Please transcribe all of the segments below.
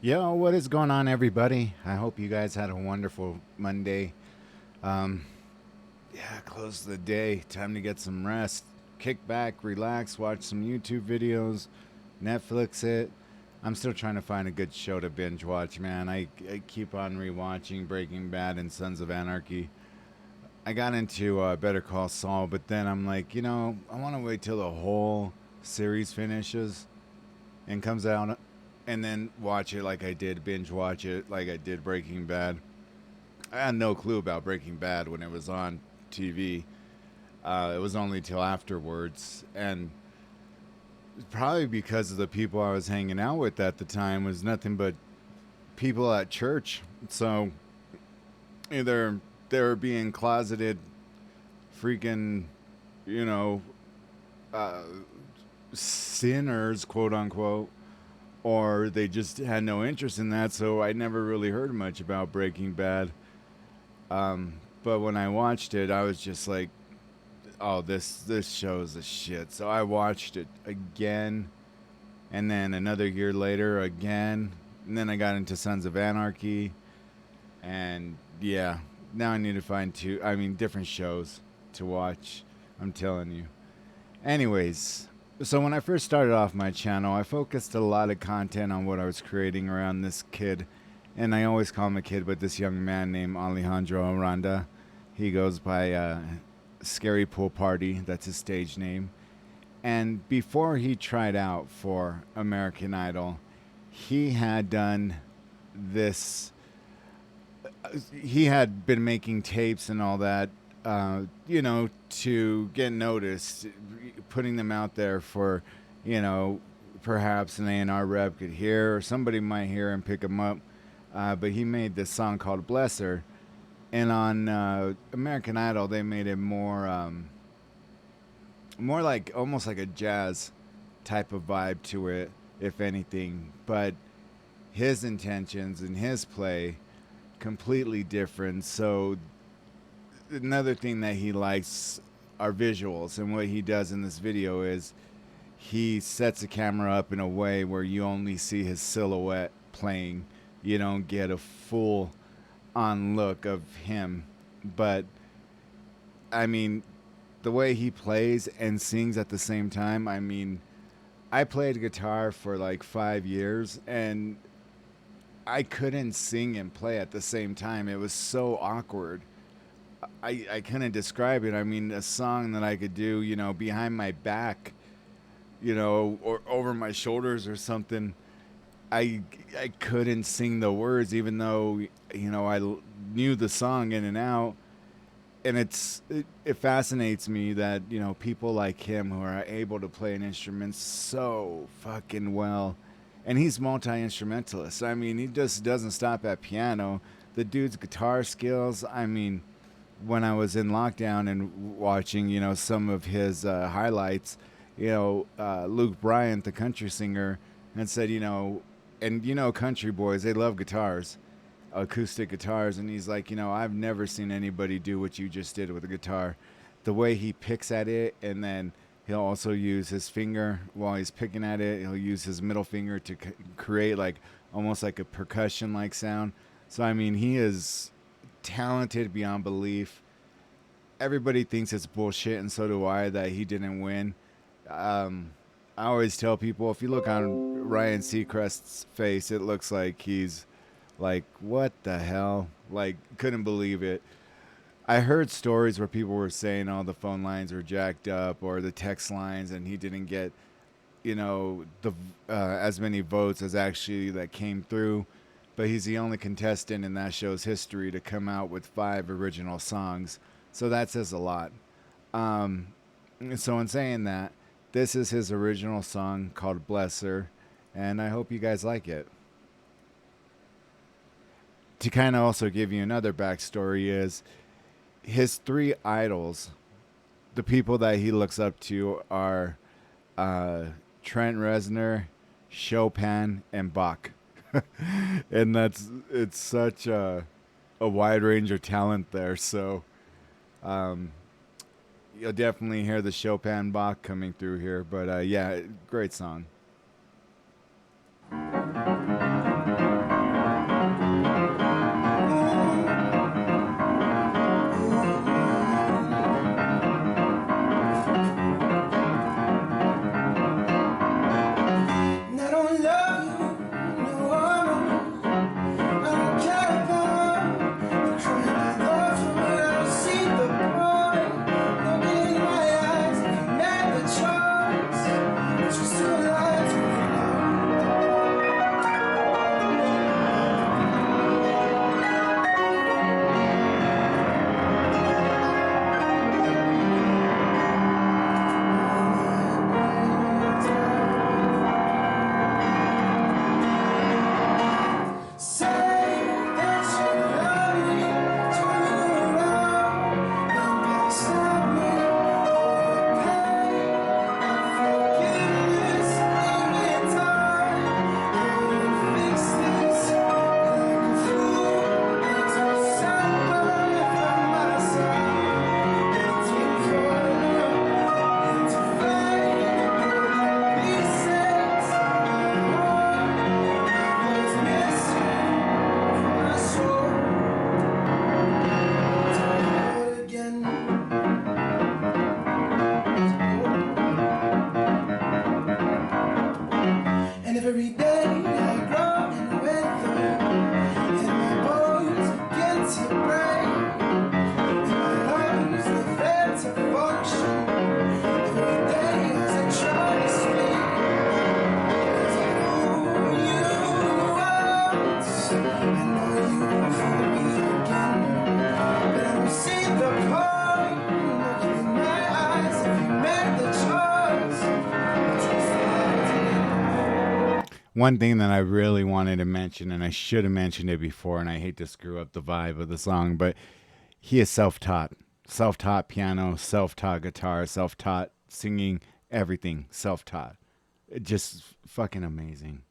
Yo, what is going on, everybody? I hope you guys had a wonderful Monday. Um, yeah, close the day. Time to get some rest. Kick back, relax, watch some YouTube videos, Netflix it. I'm still trying to find a good show to binge watch, man. I keep on rewatching Breaking Bad and Sons of Anarchy. I got into Better Call Saul, but then I'm like, I want to wait till the whole series finishes and comes out and then watch it like I did, binge watch it like I did Breaking Bad. I had no clue about Breaking Bad when it was on TV. It was only till afterwards, and probably because of the people I was hanging out with at the time was nothing but people at church. So either they were being closeted, freaking, you know, uh, sinners, quote unquote, or they just had no interest in that. So I never really heard much about Breaking Bad. But when I watched it, I was just like, "Oh, this show's a shit." So I watched it again, and then another year later again, and then I got into Sons of Anarchy, and yeah, now I need to find different shows to watch. I'm telling you. Anyways, so when I first started off my channel, I focused a lot of content on what I was creating around this kid, and I always call him a kid, but this young man named Alejandro Aranda. He goes by Scarypoolparty, that's his stage name. And before he tried out for American Idol, he had done this. He had been making tapes and all that, to get noticed, putting them out there for, you know, perhaps an A&R rep could hear, or somebody might hear and pick him up. But he made this song called Blesser. And on American Idol, they made it more like almost like a jazz type of vibe to it, if anything. But his intentions and his play completely different. So another thing that he likes are visuals, and what he does in this video is he sets the camera up in a way where you only see his silhouette playing. You don't get a full on look of him. But I mean, the way he plays and sings at the same time, I mean, I played guitar for like 5 years, and I couldn't sing and play at the same time. It was so awkward. I couldn't describe it. I mean, a song that I could do, behind my back, or over my shoulders or something. I couldn't sing the words, even though I knew the song in and out. And it fascinates me that people like him who are able to play an instrument so fucking well, and he's multi instrumentalist. I mean, he just doesn't stop at piano. The dude's guitar skills. I mean, when I was in lockdown and watching, some of his highlights, Luke Bryant, the country singer, and said, and country boys, they love guitars, acoustic guitars, and he's like, I've never seen anybody do what you just did with a guitar. The way he picks at it, and then he'll also use his finger while he's picking at it. He'll use his middle finger to create like almost like a percussion like sound. So I mean, he is talented beyond belief. Everybody thinks it's bullshit, and so do I, that he didn't win. Um, I always tell people, if you look on Ryan Seacrest's face, it looks like he's like, what the hell? Like, couldn't believe it. I heard stories where people were saying all the phone lines were jacked up or the text lines, and he didn't get, the as many votes as actually that came through. But he's the only contestant in that show's history to come out with 5 original songs. So that says a lot. Um, so in saying that, this is his original song called Blesser, and I hope you guys like it. To kind of also give you another backstory is his 3 idols, the people that he looks up to are uh, Trent Reznor, Chopin, and Bach. And it's such a wide range of talent there. So um, you'll definitely hear the Chopin Bach coming through here. But yeah, great song. One thing that I really wanted to mention, and I should have mentioned it before, and I hate to screw up the vibe of the song, but he is self-taught. Self-taught piano, self-taught guitar, self-taught singing, everything self-taught. Just fucking amazing.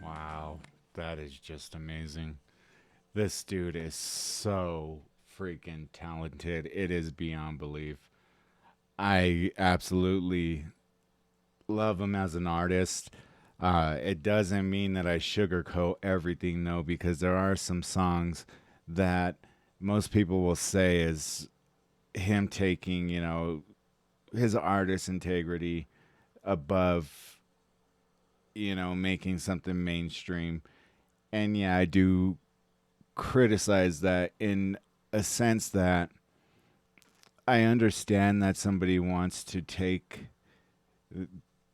Wow, that is just amazing. This dude is so freaking talented. It is beyond belief. I absolutely love him as an artist. It doesn't mean that I sugarcoat everything, though, because there are some songs that most people will say is him taking, his artist integrity above, making something mainstream. And yeah, I do criticize that in a sense that I understand that somebody wants to take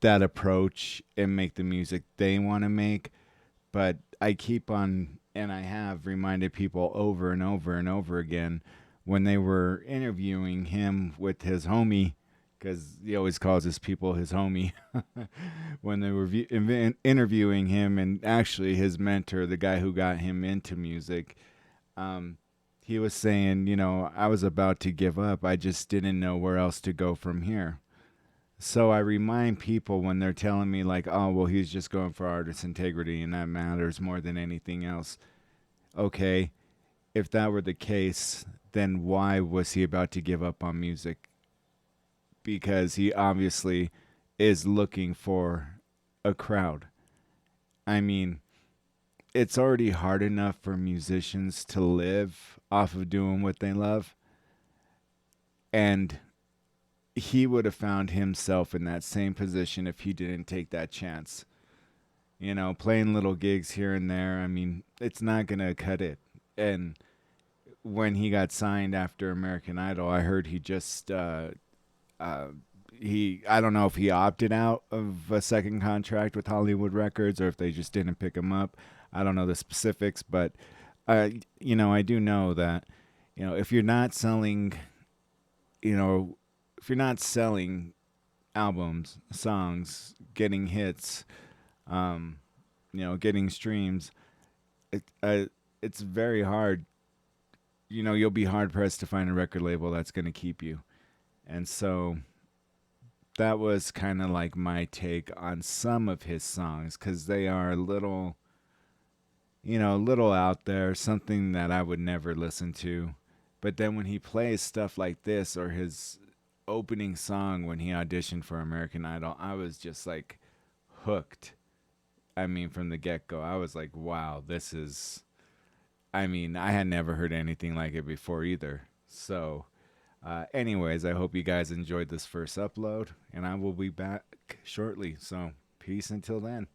that approach and make the music they want to make, but I keep on and I have reminded people over and over and over again when they were interviewing him with his homie, because he always calls his people his homie, when they were interviewing him and actually his mentor, the guy who got him into music, he was saying, I was about to give up. I just didn't know where else to go from here. So I remind people when they're telling me, like, oh, well, he's just going for artist integrity and that matters more than anything else. Okay, if that were the case, then why was he about to give up on music? Because he obviously is looking for a crowd. I mean, it's already hard enough for musicians to live off of doing what they love. And he would have found himself in that same position if he didn't take that chance. Playing little gigs here and there, I mean, it's not going to cut it. And when he got signed after American Idol, I heard he just, I don't know if he opted out of a second contract with Hollywood Records or if they just didn't pick him up. I don't know the specifics, but, I do know that, if you're not selling, if you're not selling albums, songs, getting hits, getting streams, it's very hard. You'll be hard pressed to find a record label that's going to keep you. And so that was kind of like my take on some of his songs because they are a little out there, something that I would never listen to. But then when he plays stuff like this or his opening song when he auditioned for American Idol, I was just like hooked. I mean, from the get go, I was like, wow, this is. I mean, I had never heard anything like it before either. So, anyways, I hope you guys enjoyed this first upload, and I will be back shortly. So, peace until then.